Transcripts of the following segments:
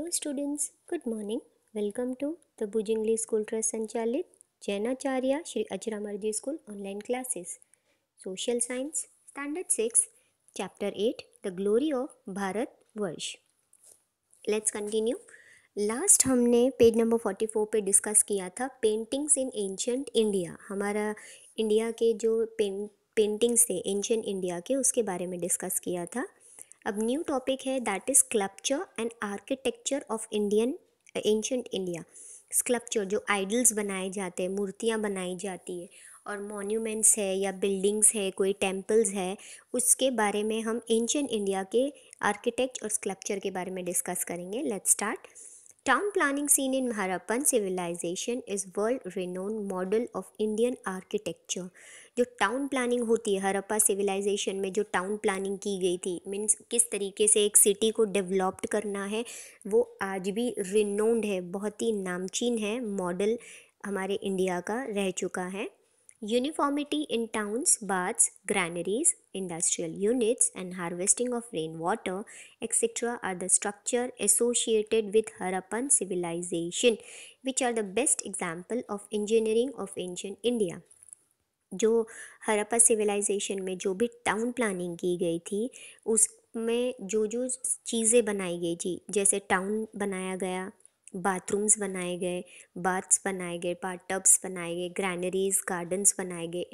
Hello students, good morning. Welcome to the Bhuj English School Trust संचालित जैनाचार्य श्री अचरामर्दी school online classes social science standard 6 chapter 8 the glory of Bharat Varsh. Let's continue. Last हमने page number 44 पे discuss किया था paintings in ancient India. हमारा India के जो पेंटिंग्स थे एंशियंट इंडिया के उसके बारे में डिस्कस किया था. अब न्यू टॉपिक है that is sculpture and architecture of Indian ancient India. Sculpture जो आइडल्स बनाए जाते हैं, मूर्तियाँ बनाई जाती है और मॉन्यूमेंट्स है या बिल्डिंग्स है, कोई टेम्पल्स है, उसके बारे में हम एंशियंट इंडिया के आर्किटेक्ट और स्कल्पचर के बारे में डिस्कस करेंगे. Let's start. Town planning seen in Harappan civilization is world renowned model of Indian architecture. जो टाउन प्लानिंग होती है हरप्पा सिविलाइजेशन में, जो टाउन प्लानिंग की गई थी, मीन्स किस तरीके से एक सिटी को डेवलप्ड करना है, वो आज भी रिनोन्ड है, बहुत ही नामचीन है, मॉडल हमारे इंडिया का रह चुका है. Uniformity in towns, baths, granaries, industrial units, and harvesting of rainwater, etc., are the structure associated with Harappan civilization, which are the best example of engineering of ancient India. जो Harappa civilisation में जो भी town planning की गई थी उसमें जो जो चीज़ें बनाई गई थी, जैसे टाउन बनाया गया, बाथरूम्स बनाए गए, बाथ्स बनाए गए, बाथ टब्स बनाए गए, ग्रैनरीज गार्डन्स बनाए गए,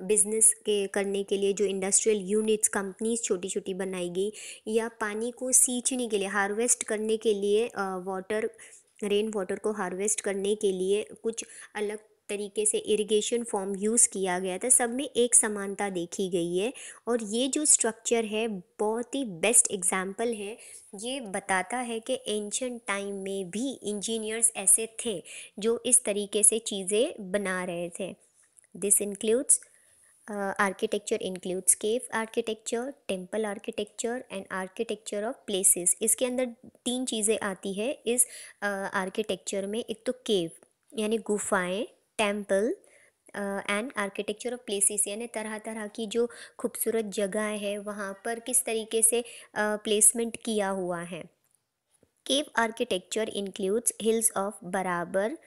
बिजनेस के करने के लिए जो इंडस्ट्रियल यूनिट्स कंपनीज छोटी छोटी बनाई गई, या पानी को सींचने के लिए, हार्वेस्ट करने के लिए, रेन वाटर को हार्वेस्ट करने के लिए कुछ अलग तरीके से इरिगेशन फॉर्म यूज़ किया गया था. सब में एक समानता देखी गई है और ये जो स्ट्रक्चर है बहुत ही बेस्ट एग्जाम्पल है. ये बताता है कि एंशियंट टाइम में भी इंजीनियर्स ऐसे थे जो इस तरीके से चीज़ें बना रहे थे. This includes architecture includes cave architecture, temple architecture and architecture of places. इसके अंदर 3 चीज़ें आती है इस आर्किटेक्चर में. एक तो केव यानी गुफाएं, temple and architecture of places यानी तरह तरह की जो खूबसूरत जगह है वहाँ पर किस तरीके से प्लेसमेंट किया हुआ है. केव आर्किटेक्चर इंक्लूड्स हिल्स ऑफ बराबर,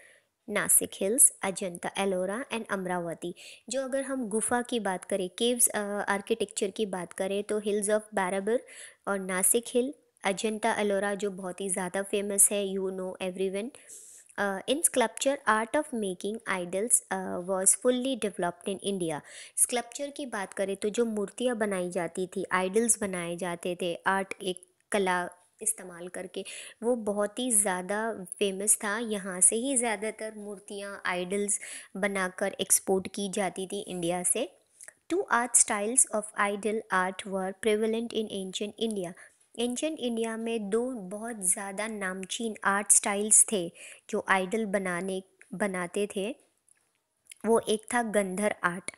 नासिक हिल्स, अजंता एलोरा एंड अमरावती. जो अगर हम गुफा की बात करें, केव्स आर्किटेक्चर की बात करें तो हिल्स ऑफ बाराबर और नासिक हिल, अजंता एलोरा जो बहुत ही ज़्यादा फेमस है, you know everyone. In sculpture art of making idols was fully developed in India. Sculpture की बात करें तो जो मूर्तियाँ बनाई जाती थी, आइडल्स बनाए जाते थे, आर्ट एक कला इस्तेमाल करके, वो बहुत ही ज़्यादा फेमस था. यहाँ से ही ज़्यादातर मूर्तियाँ, आइडल्स बनाकर एक्सपोर्ट की जाती थी इंडिया से. 2 art styles of idol art were prevalent in ancient India. Ancient India में 2 बहुत ज़्यादा नामचीन आर्ट स्टाइल्स थे जो आइडल बनाते थे. वो एक था Gandhara art.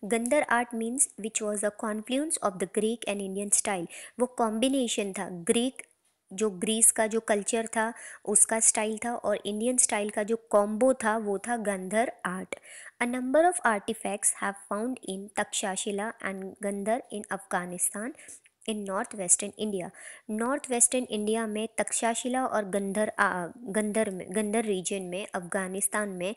Gandhara art means which was a confluence of the Greek and Indian style. वो कॉम्बिनेशन था, ग्रीक जो ग्रीस का जो कल्चर था उसका स्टाइल था और इंडियन स्टाइल का जो कॉम्बो था वो था Gandhara art. A number of artifacts have found in Taxila and Gandhara in Afghanistan in north western India. North western India में तक्षशिला और गंधर रीजन में अफ़गानिस्तान में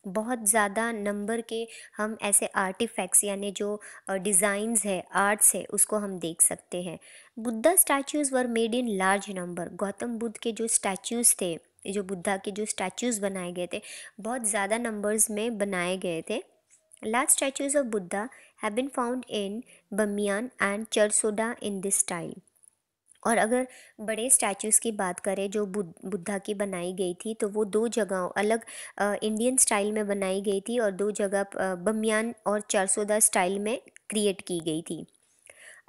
बहुत ज़्यादा नंबर के हम ऐसे आर्टिफैक्ट्स यानी जो डिज़ाइंस है, आर्ट्स है, उसको हम देख सकते हैं. Buddha statues were made in large number. Gautam Buddha के जो स्टैचूज़ थे, जो बुद्धा के जो स्टैचूज़ बनाए गए थे, बहुत ज़्यादा नंबर्स में बनाए गए थे. Large statues of Buddha have been found in Bamiyan and Charsoda in this style. और अगर बड़े स्टैचूज़ की बात करें जो बुद्धा की बनाई गई थी तो वो 2 जगहों अलग इंडियन स्टाइल में बनाई गई थी और 2 जगह बमियान और चारसोदा स्टाइल में क्रिएट की गई थी.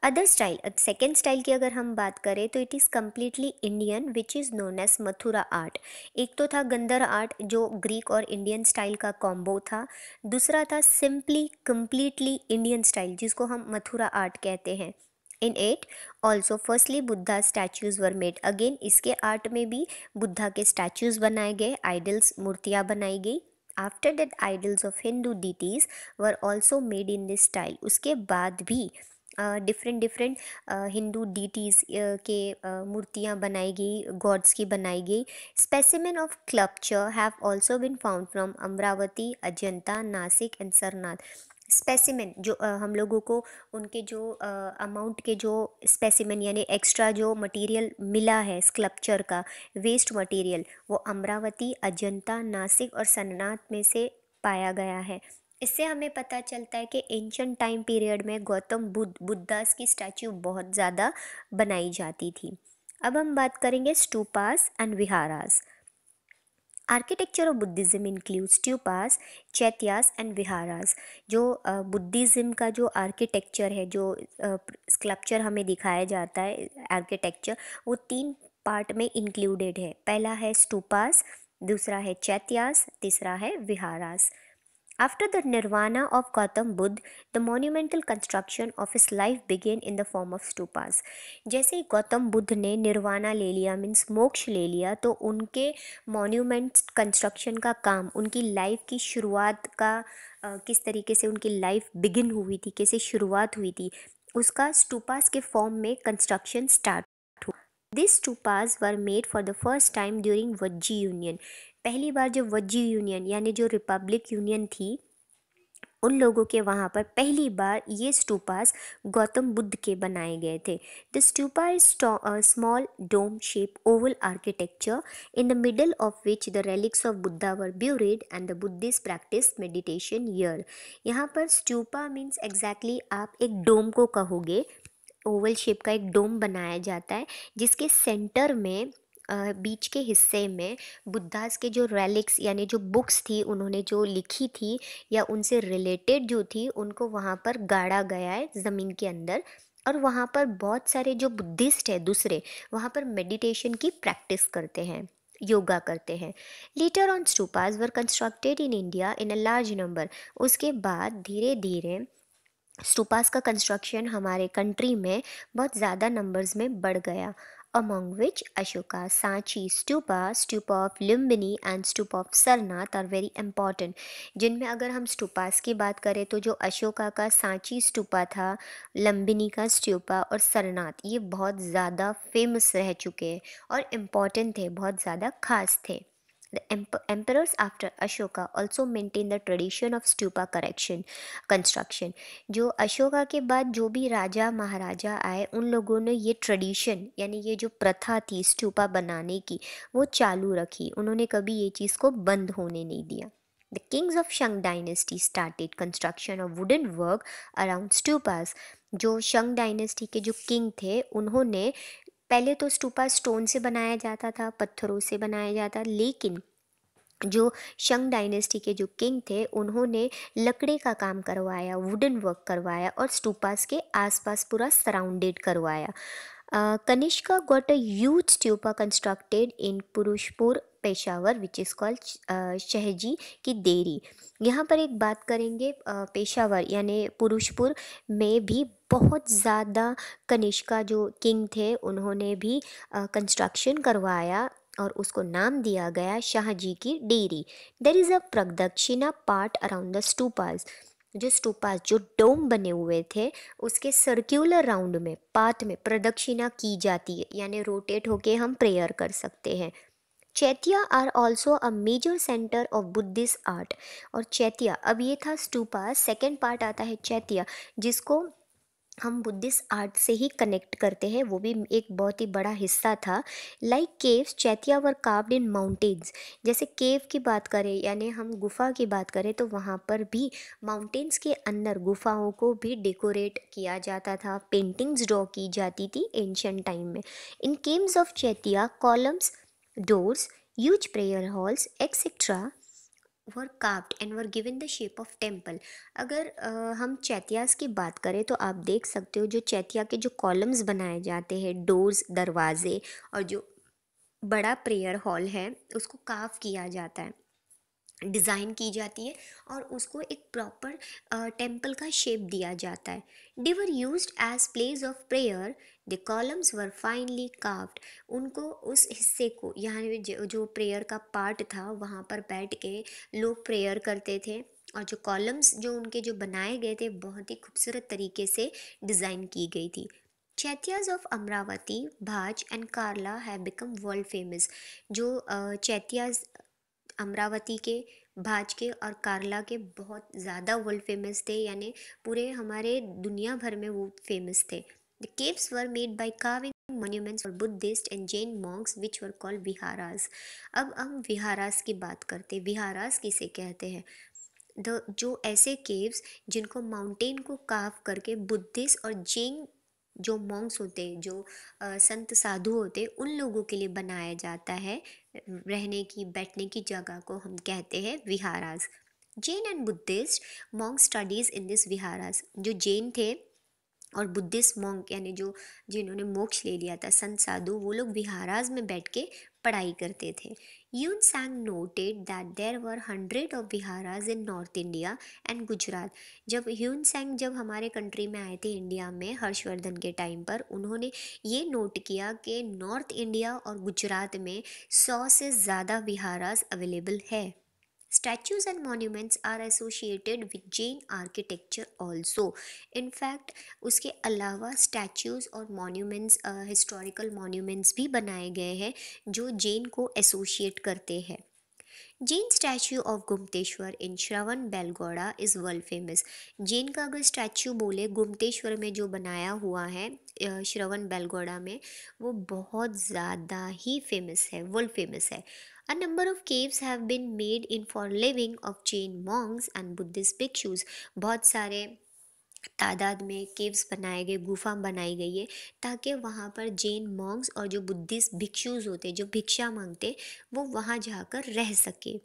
अदर स्टाइल, सेकेंड स्टाइल की अगर हम बात करें तो it is completely Indian which is known as Mathura art. एक तो था गंधर आर्ट जो ग्रीक और इंडियन स्टाइल का कॉम्बो था. दूसरा था सिंपली कम्प्लीटली इंडियन स्टाइल जिसको हम मथुरा आर्ट कहते हैं. In it also firstly Buddha statues were made. Again इसके आर्ट में भी बुद्धा के स्टैचूज़ बनाए गए, आइडल्स मूर्तियाँ बनाई गई. After that idols of Hindu deities were also made in this style. उसके बाद भी डिफरेंट डिफरेंट हिंदू डीटीज़ के मूर्तियाँ बनाई गई, गॉड्स की बनाई गई। Specimen of sculpture have also been found from Amaravati, Ajanta, Nashik and Sarnath. Specimen जो हम लोगों को उनके जो अमाउंट के जो स्पेसिमेन यानी एक्स्ट्रा जो मटेरियल मिला है स्कल्पचर का, वेस्ट मटेरियल, वो अमरावती, अजंता, नासिक और सरनाथ में से पाया गया है। इससे हमें पता चलता है कि एंशंट टाइम पीरियड में गौतम बुद्धास की स्टैचू बहुत ज़्यादा बनाई जाती थी। अब हम बात करेंगे stupas and viharas. Architecture of Buddhism include stupas, chaityas and viharas. जो बुद्धिज़्म का जो आर्किटेक्चर है, जो स्कल्पचर हमें दिखाया जाता है आर्किटेक्चर, वो 3 पार्ट में इंक्लूडेड है। पहला है स्टूपास, दूसरा है चैत्यास, तीसरा है विहारास। After the nirvana of Gautam Buddha, the monumental construction of his life began in the form of stupas. जैसे ही गौतम बुद्ध ने निर्वाणा ले लिया, मीन्स मोक्ष ले लिया, तो उनके मॉन्यूमेंट्स कंस्ट्रक्शन का काम, उनकी लाइफ की शुरुआत का किस तरीके से उनकी लाइफ बिगिन हुई थी, कैसे शुरुआत हुई थी, उसका स्टूपास के फॉर्म में construction start. These stupas were made for the first time during Vajji union. पहली बार जब वज्जी यूनियन यानी जो रिपब्लिक यूनियन थी, उन लोगों के वहाँ पर पहली बार ये स्टूपास गौतम बुद्ध के बनाए गए थे। The stupa is small dome shape oval architecture in the middle of which the relics of Buddha were buried and the Buddhist practice meditation year. यहाँ पर स्टूपा मीन्स एग्जैक्टली आप एक डोम को कहोगे, ओवल शेप का एक डोम बनाया जाता है जिसके सेंटर में बीच के हिस्से में बुद्धास के जो रेलिक्स यानी जो बुक्स थी उन्होंने जो लिखी थी या उनसे रिलेटेड जो थी उनको वहाँ पर गाड़ा गया है ज़मीन के अंदर। और वहाँ पर बहुत सारे जो बुद्धिस्ट है दूसरे वहाँ पर मेडिटेशन की प्रैक्टिस करते हैं, योगा करते हैं। Later on stupas were constructed in India in a large number. उसके बाद धीरे धीरे स्टूपास का कंस्ट्रक्शन हमारे कंट्री में बहुत ज़्यादा नंबर्स में बढ़ गया। Among which Ashoka, Sanchi stupa, stupa of Lumbini and stupa of Sarnath are very important. जिनमें अगर हम स्टूपास की बात करें तो जो अशोका का सांची स्टूपा था, लुम्बिनी का स्टूपा और सरनाथ, ये बहुत ज़्यादा फेमस रह चुके हैं और इम्पॉर्टेंट थे, बहुत ज़्यादा खास थे। The emperors after Ashoka also maintained the tradition of stupa correction construction। जो अशोका के बाद जो भी राजा महाराजा आए उन लोगों ने ये ट्रेडिशन यानी ये जो प्रथा थी स्टूपा बनाने की वो चालू रखी, उन्होंने कभी ये चीज़ को बंद होने नहीं दिया। The kings of Shang dynasty started construction of wooden work around stupas। जो शंग डायनेस्टी के जो किंग थे उन्होंने पहले तो स्टूपा स्टोन से बनाया जाता था, पत्थरों से बनाया जाता, लेकिन जो शंग डायनेस्टी के जो किंग थे उन्होंने लकड़ी का काम करवाया, वुडन वर्क करवाया और स्टूपास के आसपास पूरा सराउंडेड करवाया। Kanishka got a huge stupa constructed in Purushpur Peshawar which is called Shahji ki Dheri. यहाँ पर एक बात करेंगे पेशावर यानी पुरुषपुर में भी बहुत ज़्यादा कनिष्का जो किंग थे उन्होंने भी कंस्ट्रक्शन करवाया और उसको नाम दिया गया शाहजी की डेयरी। देर इज़ अ प्रदक्षिणा पार्ट अराउंड द स्टूपास। जो स्टूपास जो डोम बने हुए थे उसके सर्क्यूलर राउंड में पाथ में प्रदक्षिणा की जाती है यानी रोटेट होके हम प्रेयर कर सकते हैं। Chaitya are also a major centre of Buddhist art. और चैत्या, अब ये था स्टूपा, सेकेंड पार्ट आता है चैत्या जिसको हम बुद्धिस्ट आर्ट से ही कनेक्ट करते हैं, वो भी एक बहुत ही बड़ा हिस्सा था। Like caves chaitya were carved in mountains. जैसे केव की बात करें यानी हम गुफा की बात करें तो वहाँ पर भी माउंटेन्स के अंदर गुफाओं को भी डेकोरेट किया जाता था, पेंटिंग्स ड्रॉ की जाती थी एंशियंट टाइम में। In caves of chaitya columns, doors, huge prayer halls etcetera were carved and were given the shape of temple. अगर हम चैत्यास की बात करें तो आप देख सकते हो जो चैत्या के जो कॉलम्स बनाए जाते हैं, डोर्स, दरवाजे और जो बड़ा प्रेयर हॉल है उसको कार्व किया जाता है, डिज़ाइन की जाती है और उसको एक प्रॉपर टेम्पल का शेप दिया जाता है। They were used as place of prayer, the columns were finely carved. उनको उस हिस्से को यहाँ जो प्रेयर का पार्ट था वहाँ पर बैठ के लोग प्रेयर करते थे और जो कॉलम्स जो उनके जो बनाए गए थे बहुत ही खूबसूरत तरीके से डिज़ाइन की गई थी। Chaityas of Amaravati, Bhaja and Karla have become world famous. जो चैत्याज अमरावती के, भाज के और कार्ला के बहुत ज़्यादा वर्ल्ड फेमस थे, यानी पूरे हमारे दुनिया भर में वो फेमस थे। The caves were made by carving monuments for Buddhist and Jain monks which were called viharas। अब हम विहारास की बात करते हैं। विहारास किसे कहते हैं? द जो ऐसे केव्स जिनको माउंटेन को काव करके बुद्धिस्ट और जैन जो मॉन्क्स होते हैं, जो संत साधु होते हैं, उन लोगों के लिए बनाया जाता है। रहने की बैठने की जगह को हम कहते हैं viharas. Jain and Buddhist monk studies in this viharas. जो जैन थे और बुद्धिस्ट मॉन्क यानी जो जिन्होंने मोक्ष ले लिया था, संत साधु, वो लोग विहारास में बैठ के पढ़ाई करते थे। Hiuen Tsang noted that there were 100 of viharas in north India and Gujarat. जब ह्यून सांग जब हमारे कंट्री में आए थे इंडिया में हर्षवर्धन के टाइम पर, उन्होंने ये नोट किया कि नॉर्थ इंडिया और गुजरात में 100 से ज़्यादा विहारास अवेलेबल है। Statues and monuments are associated with Jain architecture also। In fact, उसके अलावा स्टैचूज़ और मॉन्यूमेंट्स, हिस्टोरिकल मॉन्यूमेंट्स भी बनाए गए हैं जो जैन को एसोशिएट करते हैं। Jain statue of Gupteshwar in Shravana Belagola is world famous. Jain का अगर स्टैचू बोले गुप्तेश्वर में जो बनाया हुआ है श्रवण बेलगोड़ा में, वो बहुत ज़्यादा ही फेमस है, वर्ल्ड फेमस है। A number of caves have been made in for living of Jain monks and Buddhist bhikshus. बहुत सारे तादाद में केव्स बनाए गए, गुफा बनाई गई है ताकि वहाँ पर जैन मॉन्क्स और जो बुद्धिस्ट भिक्षुज होते जो भिक्षा मांगते, वो वहाँ जाकर रह सके।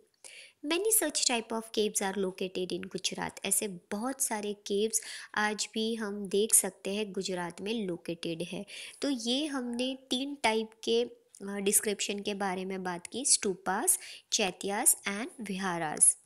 Many such type of caves are located in Gujarat. ऐसे बहुत सारे केव्स आज भी हम देख सकते हैं गुजरात में लोकेटेड है। तो ये हमने 3 टाइप के डिस्क्रिप्शन के बारे में बात की, स्टूपास, चैत्यास एंड विहारास।